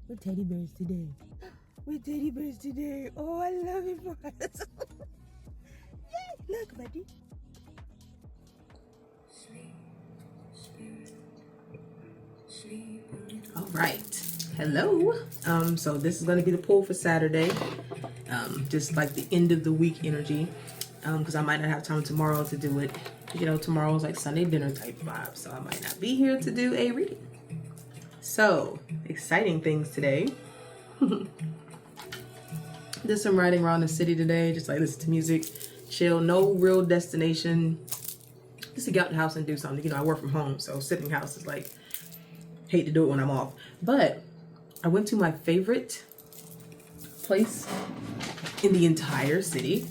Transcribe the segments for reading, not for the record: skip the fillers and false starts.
We're teddy bears today. We're teddy bears today. Oh, I love it for us. Yay! Look, buddy. All right. Hello. So this is gonna be the poll for Saturday. Just like the end of the week energy. Because I might not have time tomorrow to do it. You know, tomorrow's like Sunday dinner type vibe, so I might not be here to do a reading. So, exciting things today. Did some riding around the city today, just like listen to music, chill, no real destination. Just to get out the house and do something. You know, I work from home, so sitting house is like, hate to do it when I'm off. But I went to my favorite place in the entire city.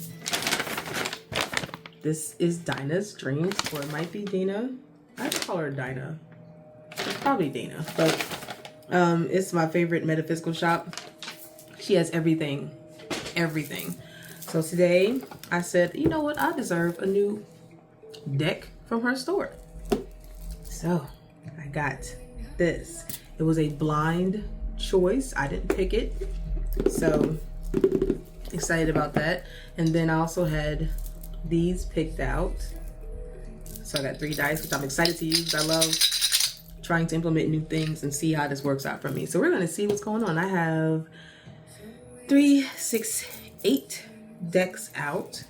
This is Dinah's Dreams, or it might be Dina. I call her Dinah. It's probably Dina, but it's my favorite metaphysical shop. She has everything, everything. So today I said, you know what? I deserve a new deck from her store. So I got this. It was a blind choice. I didn't pick it. So excited about that. And then I also had these picked out. So I got 3 dice, which I'm excited to use. I love trying to implement new things and see how this works out for me. So we're going to see what's going on. I have 3, 6, 8 decks out.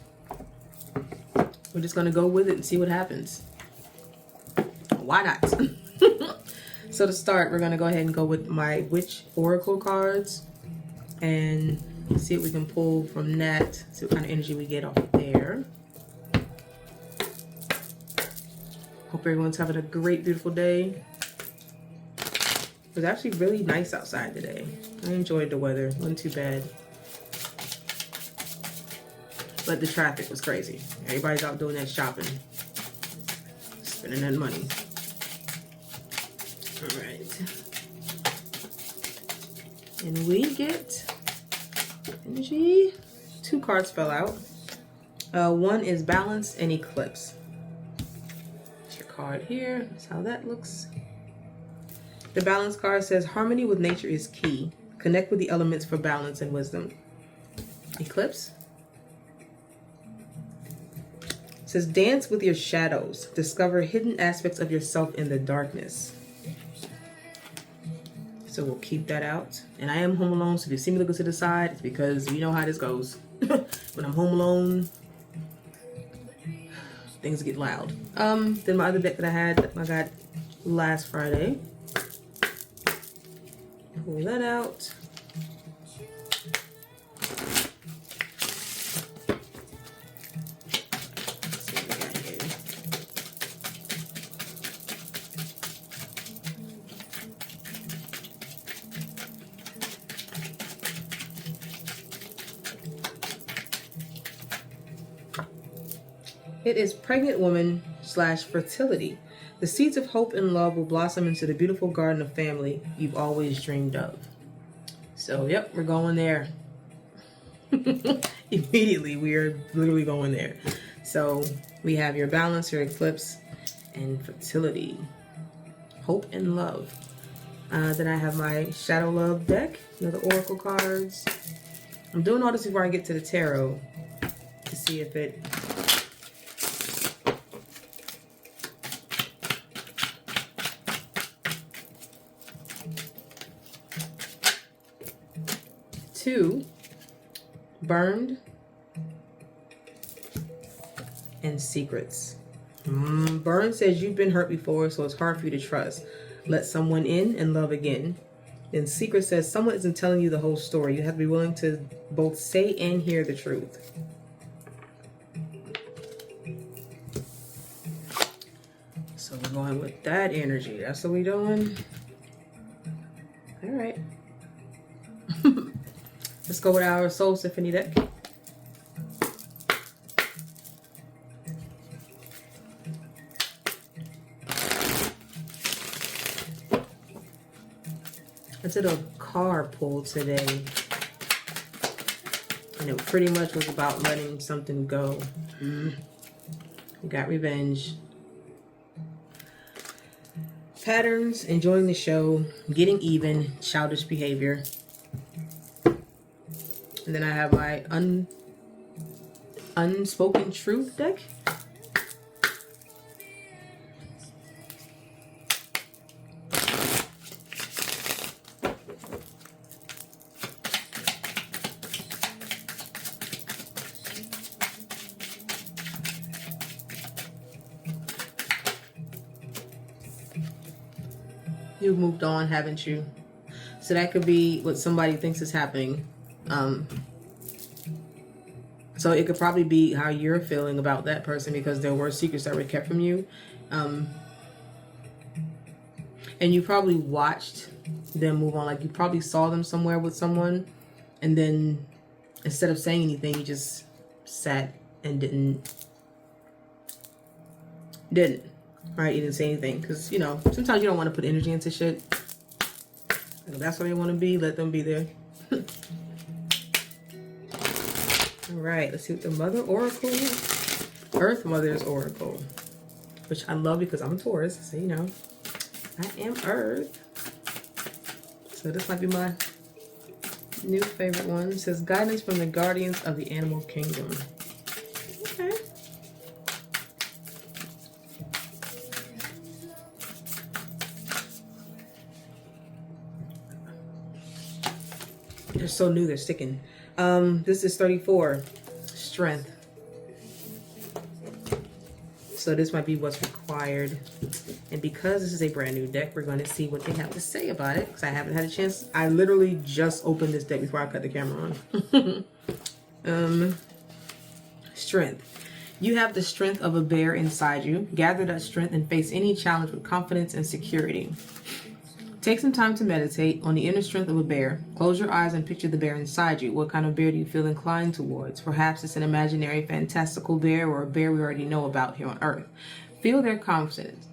We're just going to go with it and see what happens. Why not? So to start, we're going to go ahead and go with my Witch Oracle cards and see what we can pull from that. See what kind of energy we get off of there. Hope everyone's having a great, beautiful day. It was actually really nice outside today. I enjoyed the weather. It wasn't too bad. But the traffic was crazy. Everybody's out doing that shopping. Spending that money. All right. And we get energy. 2 cards fell out. One is Balance and Eclipse. That's your card here. That's how that looks. The Balance card says, harmony with nature is key. Connect with the elements for balance and wisdom. Eclipse says, dance with your shadows. Discover hidden aspects of yourself in the darkness. So we'll keep that out. And I am home alone, so if you see me looking to the side, it's because you know how this goes. When I'm home alone, things get loud. Then my other deck that I got last Friday. Pull that out. Let's see what we got here. It is Pregnant Woman / Fertility. The seeds of hope and love will blossom into the beautiful garden of family you've always dreamed of. So, yep, we're going there. Immediately, we are literally going there. So, we have your Balance, your Eclipse, and Fertility. Hope and love. Then I have my Shadow Love deck, another Oracle cards. I'm doing all this before I get to the Tarot to see if it... Two, Burned, and Secrets. Burn says you've been hurt before, so it's hard for you to trust. Let someone in and love again. Then Secret says someone isn't telling you the whole story. You have to be willing to both say and hear the truth. So we're going with that energy. That's what we're doing. All right. Let's go with our Soul Symphony deck. I did a card pull today, and it pretty much was about letting something go. We got revenge. Patterns, enjoying the show, getting even, childish behavior. And then I have my unspoken truth deck. You've moved on, haven't you? So that could be what somebody thinks is happening. So it could probably be how you're feeling about that person, because there were secrets that were kept from you. And you probably watched them move on. Like, you probably saw them somewhere with someone, and then instead of saying anything, you just sat and didn't. Right? You didn't say anything, because, you know, sometimes you don't want to put energy into shit. If that's where they want to be, let them be there. All right, let's see what the Mother Oracle, Earth Mother's Oracle, which I love because I'm a Taurus, so you know, I am Earth. So this might be my new favorite one. It says guidance from the guardians of the animal kingdom. Okay. They're so new, they're sticking. This is 34, strength. So this might be what's required. And because this is a brand new deck, we're going to see what they have to say about it, because I haven't had a chance. I literally just opened this deck before I cut the camera on. Strength. You have the strength of a bear inside you. Gather that strength and face any challenge with confidence and security. Take some time to meditate on the inner strength of a bear. Close your eyes and picture the bear inside you. What kind of bear do you feel inclined towards? Perhaps it's an imaginary, fantastical bear, or a bear we already know about here on Earth. Feel their confidence.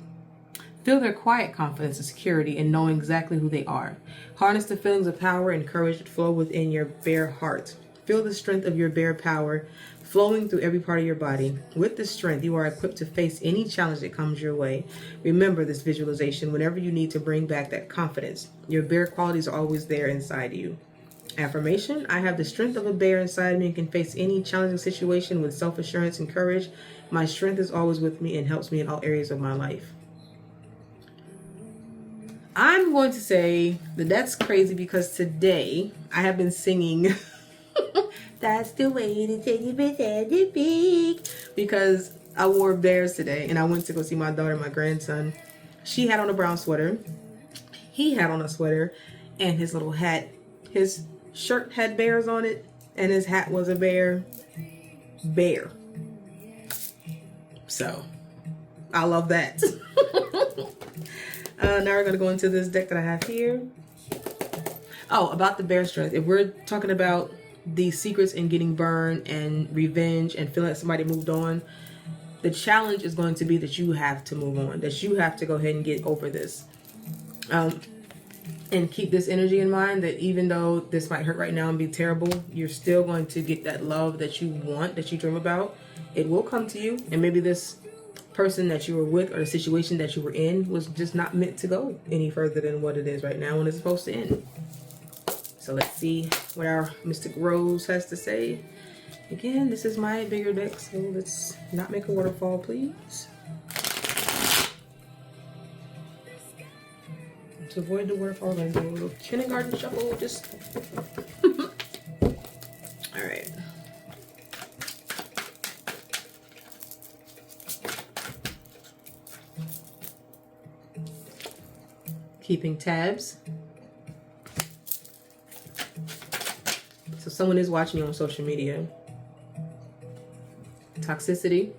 Feel their quiet confidence and security in knowing exactly who they are. Harness the feelings of power and courage that flow within your bear heart. Feel the strength of your bear power flowing through every part of your body. With this strength, you are equipped to face any challenge that comes your way. Remember this visualization whenever you need to bring back that confidence. Your bear qualities are always there inside you. Affirmation: I have the strength of a bear inside me and can face any challenging situation with self-assurance and courage. My strength is always with me and helps me in all areas of my life. I'm going to say that that's crazy, because today I have been singing That's the way to take it, pretend to be. Because I wore bears today and I went to go see my daughter and my grandson. She had on a brown sweater. He had on a sweater, and his little hat, his shirt had bears on it, and his hat was a bear. So I love that. Now we're going to go into this deck that I have here. Oh, about the bear strength. If we're talking about the secrets in getting burned and revenge and feeling like somebody moved on, the challenge is going to be that you have to move on, that you have to go ahead and get over this. And keep this energy in mind, that even though this might hurt right now and be terrible, you're still going to get that love that you want, that you dream about. It will come to you, and maybe this person that you were with or the situation that you were in was just not meant to go any further than what it is right now when it's supposed to end. So let's see what our Mystic Rose has to say. Again, this is my bigger deck, so let's not make a waterfall, please. To avoid the waterfall, I'm going to do a little kindergarten shuffle. Just all right. Keeping tabs. So someone is watching you on social media. Toxicity.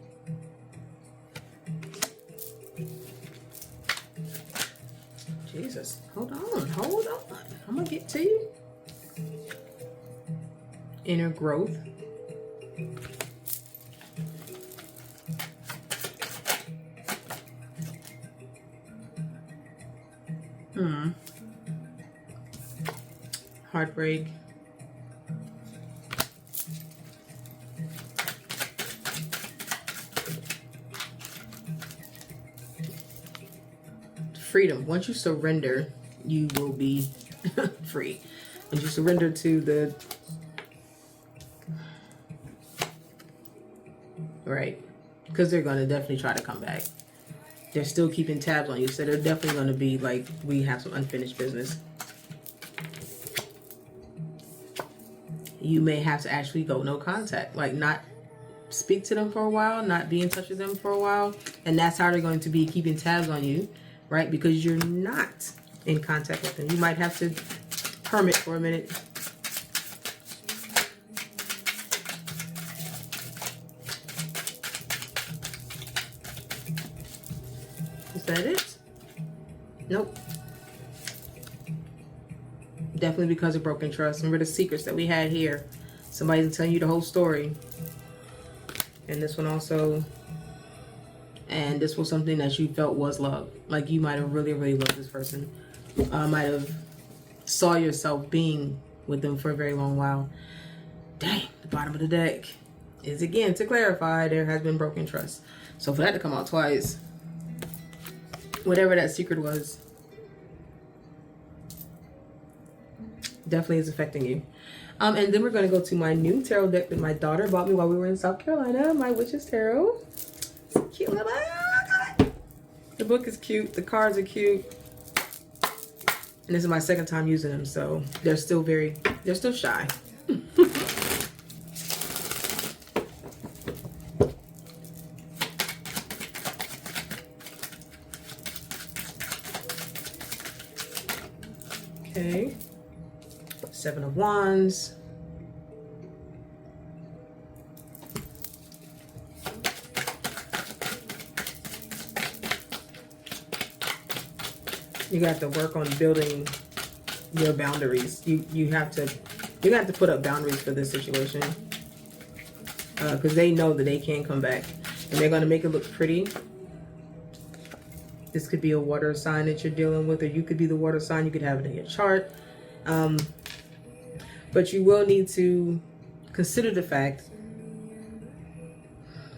Jesus, hold on. I'm gonna get to you. Inner growth. Heartbreak. freedom. Once you surrender, you will be free. Once you surrender to the right, because they're going to definitely try to come back. They're still keeping tabs on you, so they're definitely going to be like, we have some unfinished business. You may have to actually go no contact, like not speak to them for a while, not be in touch with them for a while, and that's how they're going to be keeping tabs on you, right? Because you're not in contact with them. You might have to hermit for a minute. Is that it? Nope. Definitely because of broken trust. Remember the secrets that we had here. Somebody's telling you the whole story. And this one also. And this was something that you felt was love. Like you might have really, really loved this person. Might have saw yourself being with them for a very long while. Dang, the bottom of the deck is again to clarify there has been broken trust. So for that to come out twice, whatever that secret was, definitely is affecting you. And then we're going to go to my new tarot deck that my daughter bought me while we were in South Carolina. My Witch's Tarot. It's cute little. The book is cute. The cards are cute. And this is my second time using them, so they're still shy. Okay. Seven of Wands. You got to work on building your boundaries. You have to put up boundaries for this situation, because they know that they can't come back, and they're going to make it look pretty. This could be a water sign that you're dealing with, or you could be the water sign. You could have it in your chart. But you will need to consider the fact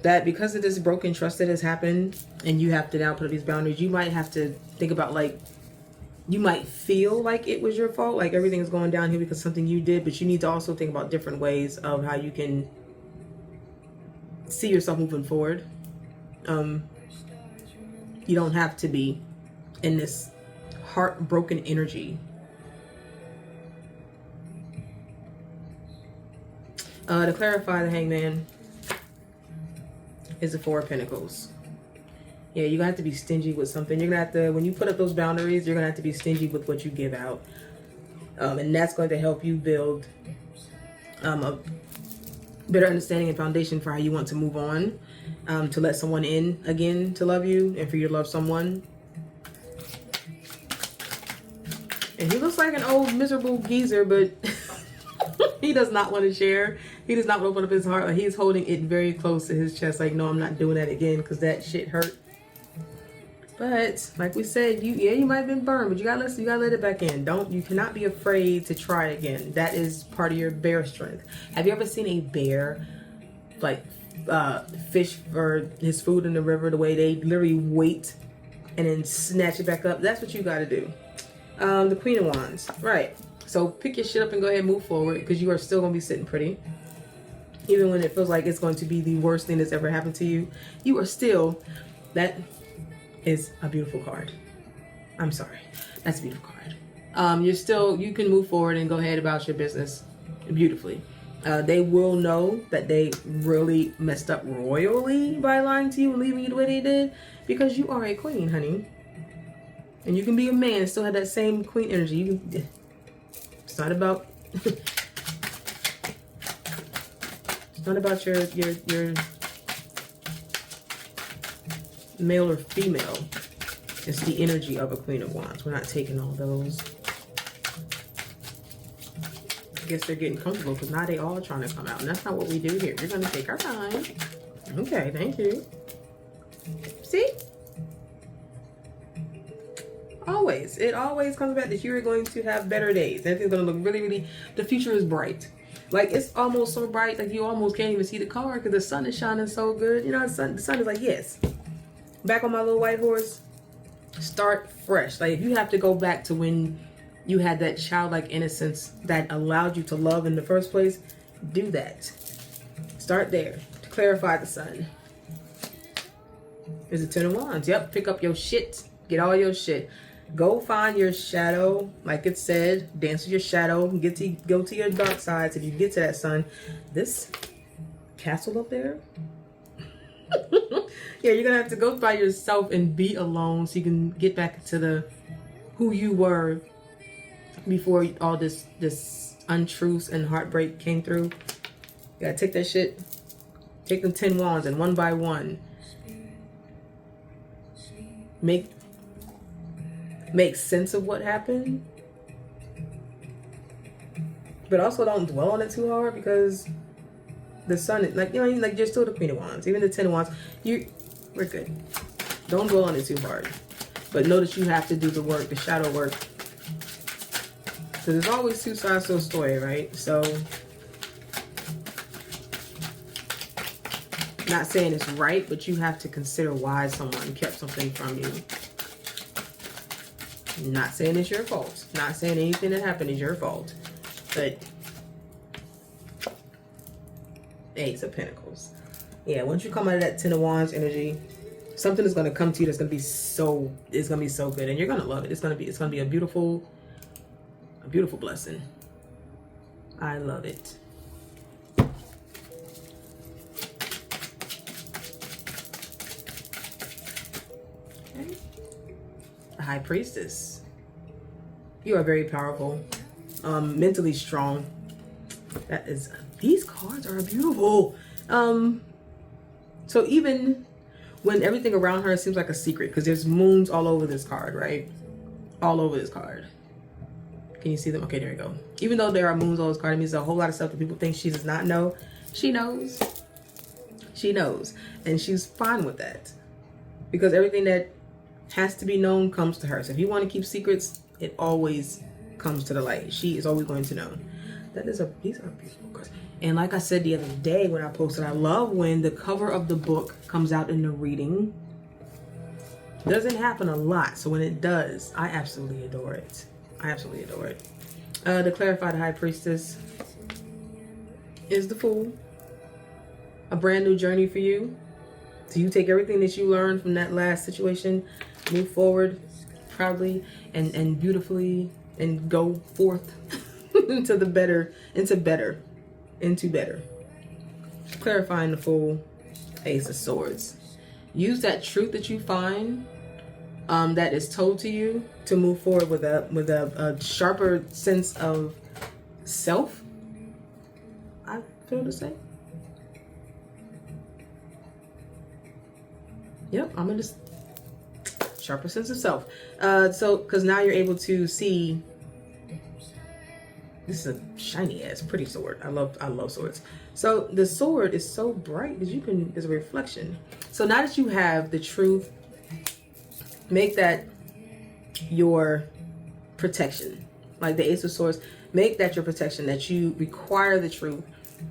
that because of this broken trust that has happened, and you have to now put up these boundaries, you might have to think about, like, you might feel like it was your fault, like everything is going down here because something you did, but you need to also think about different ways of how you can see yourself moving forward. You don't have to be in this heartbroken energy. To clarify, the Hangman is the Four of Pentacles. Yeah, you're gonna have to be stingy with something. You're gonna have to, when you put up those boundaries, you're gonna have to be stingy with what you give out. And that's going to help you build a better understanding and foundation for how you want to move on, to let someone in again to love you and for you to love someone. And he looks like an old miserable geezer, but he does not want to share. He does not want to open up his heart. Like, he's holding it very close to his chest. Like, no, I'm not doing that again because that shit hurt. But like we said, you might have been burned, but you gotta listen. You gotta let it back in. You cannot be afraid to try again. That is part of your bear strength. Have you ever seen a bear like fish for his food in the river? The way they literally wait and then snatch it back up. That's what you gotta do. The Queen of Wands, right? So pick your shit up and go ahead and move forward, because you are still gonna be sitting pretty. Even when it feels like it's going to be the worst thing that's ever happened to you, you are still, that is a beautiful card. I'm sorry. That's a beautiful card. You can move forward and go ahead about your business beautifully. They will know that they really messed up royally by lying to you and leaving you the way they did, because you are a queen, honey. And you can be a man and still have that same queen energy. It's not about it's not about your male or female. It's the energy of a Queen of Wands. We're not taking all those. I guess they're getting comfortable because now they all trying to come out. And that's not what we do here. We're going to take our time. Okay, thank you. See? Always. It always comes back that you are going to have better days. Everything's going to look really, really... The future is bright. Like, it's almost so bright, like you almost can't even see the car because the sun is shining so good. You know, the sun is like, yes. Back on my little white horse. Start fresh. Like if you have to go back to when you had that childlike innocence that allowed you to love in the first place, do that. Start there. To clarify the sun. There's a 10 of Wands. Yep, pick up your shit. Get all your shit. Go find your shadow. Like it said, dance with your shadow. Go to your dark sides if you get to that sun. This castle up there. Yeah, you're gonna have to go by yourself and be alone so you can get back to the who you were before all this untruths and heartbreak came through. You gotta take that shit. Take them 10 wands and one by one make sense of what happened, but also don't dwell on it too hard, because the sun, like, you know, like you're still the Queen of Wands, even the 10 of Wands. We're good. Don't dwell on it too hard, but know that you have to do the work, the shadow work, because there's always two sides to a story, right? So, not saying it's right, but you have to consider why someone kept something from you. Not saying it's your fault. Not saying anything that happened is your fault. But Ace of Pentacles. Yeah, once you come out of that 10 of Wands energy, something is going to come to you that's going to be so, it's going to be so good, and you're going to love it. It's going to be a beautiful blessing. I love it. Okay. The High Priestess. You are very powerful, mentally strong. That is, these cards are beautiful. So even when everything around her seems like a secret, because there's moons all over this card, right? All over this card. Can you see them? Okay, there you go. Even though there are moons all over this card, it means a whole lot of stuff that people think she does not know. She knows. She knows. And she's fine with that. Because everything that has to be known comes to her. So if you want to keep secrets, it always comes to the light. She is always going to know. These are beautiful cards. And like I said the other day when I posted, I love when the cover of the book comes out in the reading. It doesn't happen a lot. So when it does, I absolutely adore it. I absolutely adore it. The Clarified High Priestess is the Fool. A brand new journey for you. So you take everything that you learned from that last situation, move forward proudly and beautifully, and go forth into better. Clarifying the Fool. Ace of Swords. Use that truth that you find, that is told to you, to move forward with a sharper sense of self. I feel to say. Yep, I'm gonna just sharper sense of self. So because now you're able to see. This is a shiny ass pretty sword. I love swords. So the sword is so bright because there's a reflection. So now that you have the truth, make that your protection. Like the Ace of Swords, make that your protection, that you require the truth.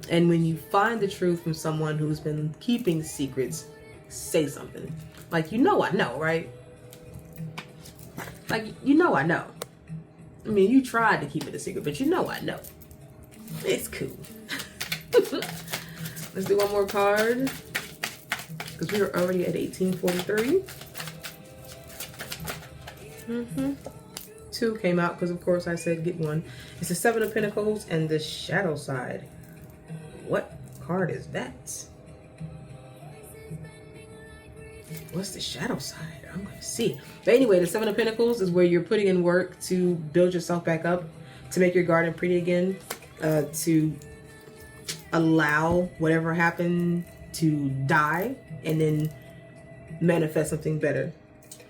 And when you find the truth from someone who's been keeping secrets, say something. Like, I know, right? Like, I know. I mean, you tried to keep it a secret, but I know. It's cool. Let's do one more card, because we are already at 1843. 2 came out because, of course, I said get one. It's the 7 of Pentacles and the Shadow Side. What card is that? What's the shadow side? I'm going to see. But anyway, the 7 of Pentacles is where you're putting in work to build yourself back up, to make your garden pretty again, to allow whatever happened to die and then manifest something better,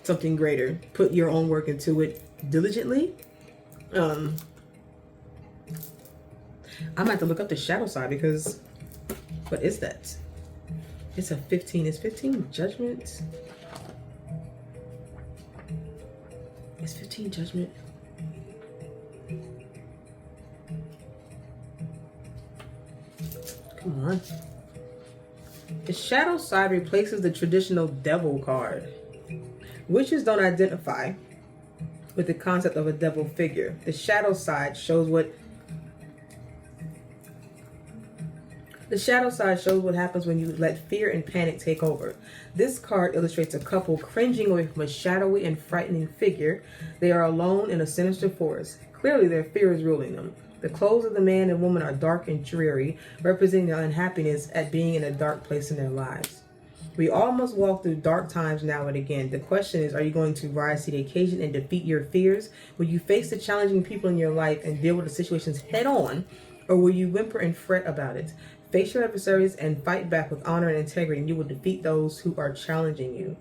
something greater. Put your own work into it diligently. I might have to look up the shadow side, because what is that? It's a 15. Is 15 judgment? Is 15 judgment? Come on. The shadow side replaces the traditional devil card, Witches don't identify with the concept of a devil figure. The shadow side shows what happens when you let fear and panic take over. This card illustrates a couple cringing away from a shadowy and frightening figure. They are alone in a sinister forest. Clearly their fear is ruling them. The clothes of the man and woman are dark and dreary, representing their unhappiness at being in a dark place in their lives. We all must walk through dark times now and again. The question is, are you going to rise to the occasion and defeat your fears? Will you face the challenging people in your life and deal with the situations head on? Or will you whimper and fret about it? Face your adversaries and fight back with honor and integrity, and you will defeat those who are challenging you.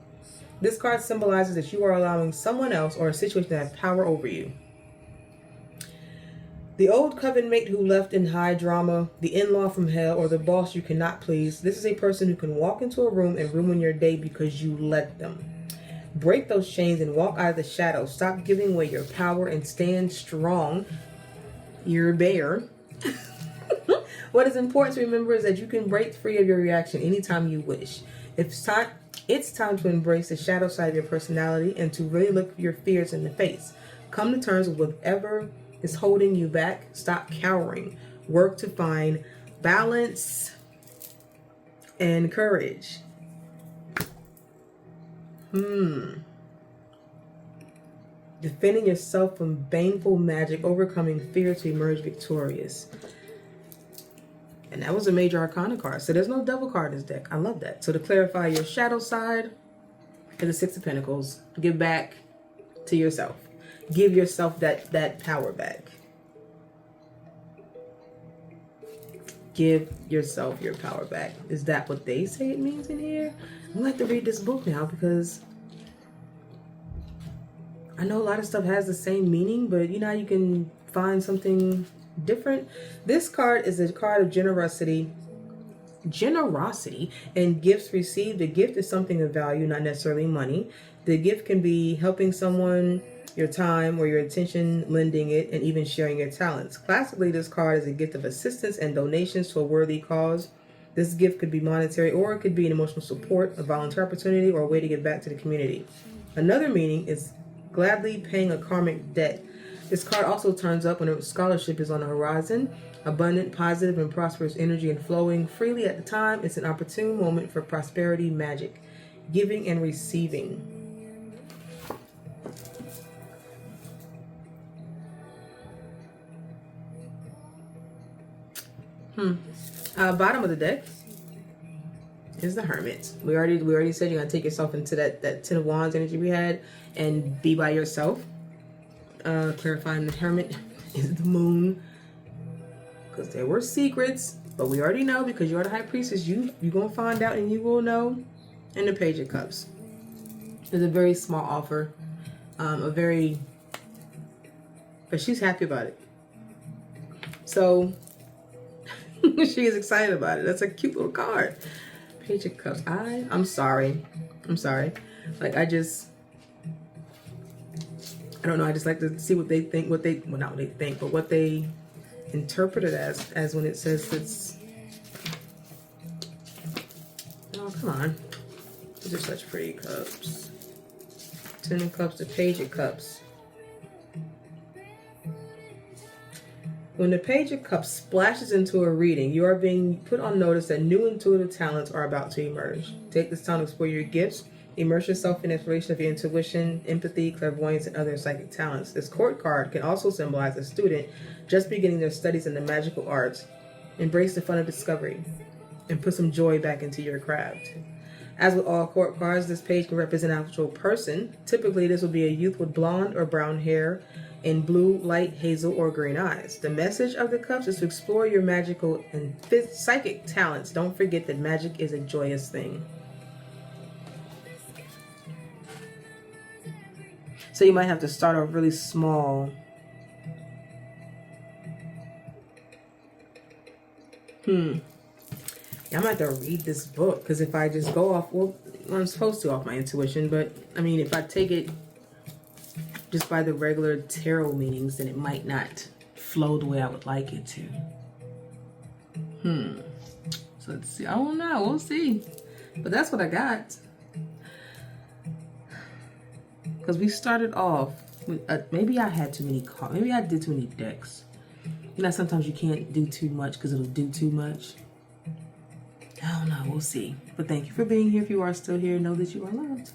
This card symbolizes that you are allowing someone else or a situation to have power over you. The old coven mate who left in high drama, the in-law from hell, or the boss you cannot please. This is a person who can walk into a room and ruin your day because you let them. Break those chains and walk out of the shadows. Stop giving away your power and stand strong. You're a bear. What is important to remember is that you can break free of your reaction anytime you wish. It's time to embrace the shadow side of your personality and to really look your fears in the face. Come to terms with whatever is holding you back. Stop cowering. Work to find balance and courage. Defending yourself from baneful magic, overcoming fear to emerge victorious. And that was a major arcana card. So there's no devil card in this deck. I love that. So to clarify, your shadow side is the Six of Pentacles. Give back to yourself. Give yourself that power back. Give yourself your power back. Is that what they say it means in here? I'm going to have to read this book now because I know a lot of stuff has the same meaning, but you know, you can find something different. This card is a card of generosity and gifts received. The gift is something of value, not necessarily money. The gift can be helping someone, your time or your attention, lending it, and even sharing your talents. Classically, this card is a gift of assistance and donations to a worthy cause. This gift could be monetary, or it could be an emotional support, a volunteer opportunity, or a way to give back to the community. Another meaning is gladly paying a karmic debt. This card also turns up when a scholarship is on the horizon. Abundant, positive, and prosperous energy and flowing freely at the time. It's an opportune moment for prosperity magic, giving and receiving. Bottom of the deck is the Hermit. We already said you're gonna take yourself into that Ten of Wands energy we had and be by yourself. Clarifying the Hermit is the Moon, because there were secrets, but we already know because you're the High Priestess. You're gonna find out and you will know. And the Page of Cups is a very small offer, but she's happy about it. So she is excited about it. That's a cute little card. Page of Cups. I'm sorry. Like I don't know. I just like to see what they think. Not what they think, but what they interpret it as when it says it's. Oh, come on. These are such pretty cups. Ten of Cups, the Page of Cups. When the Page of Cups splashes into a reading, you are being put on notice that new intuitive talents are about to emerge. Take this time to explore your gifts. Immerse yourself in exploration of your intuition, empathy, clairvoyance, and other psychic talents. This Court card can also symbolize a student just beginning their studies in the magical arts. Embrace the fun of discovery and put some joy back into your craft. As with all Court cards, this page can represent an actual person. Typically, this will be a youth with blonde or brown hair and blue, light, hazel, or green eyes. The message of the cups is to explore your magical and psychic talents. Don't forget that magic is a joyous thing. So you might have to start off really small. Yeah, I might have to read this book, because if I just go off, well, I'm supposed to off my intuition, but I mean, if I take it just by the regular tarot meanings, then it might not flow the way I would like it to. So let's see. I don't know. We'll see. But that's what I got. Because we started off with, maybe I had too many cards. Maybe I did too many decks. You know, sometimes you can't do too much because it'll do too much. I don't know. We'll see. But thank you for being here. If you are still here, know that you are loved.